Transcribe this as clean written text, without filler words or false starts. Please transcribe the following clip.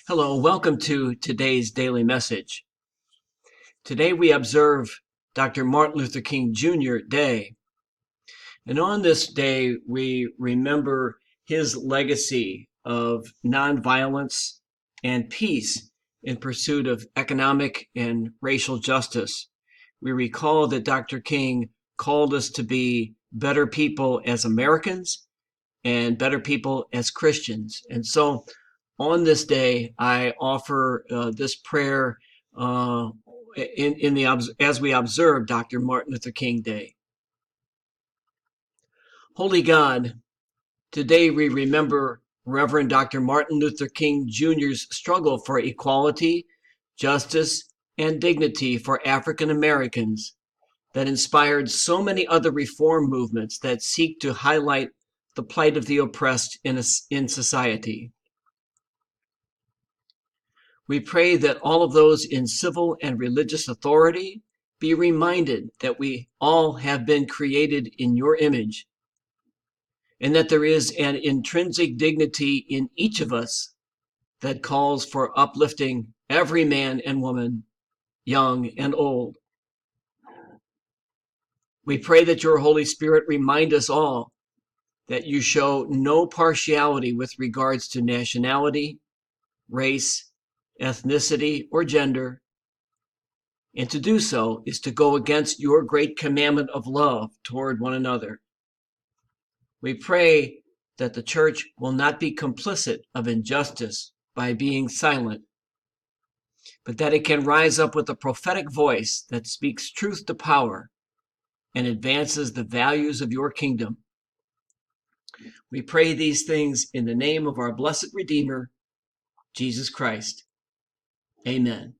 Hello, welcome to today's daily message. Today we observe Dr. Martin Luther King Jr. Day. And on this day, we remember his legacy of nonviolence and peace in pursuit of economic and racial justice. We recall that Dr. King called us to be better people as Americans and better people as Christians. And so on this day, I offer this prayer as we observe Dr. Martin Luther King Day. Holy God, today we remember Reverend Dr. Martin Luther King Jr.'s struggle for equality, justice, and dignity for African Americans that inspired so many other reform movements that seek to highlight the plight of the oppressed in society. We pray that all of those in civil and religious authority be reminded that we all have been created in your image, and that there is an intrinsic dignity in each of us that calls for uplifting every man and woman, young and old. We pray that your Holy Spirit remind us all that you show no partiality with regards to nationality, race, ethnicity, or gender, and to do so is to go against your great commandment of love toward one another. We pray that the church will not be complicit of injustice by being silent, but that it can rise up with a prophetic voice that speaks truth to power and advances the values of your kingdom. We pray these things in the name of our blessed Redeemer, Jesus Christ. Amen.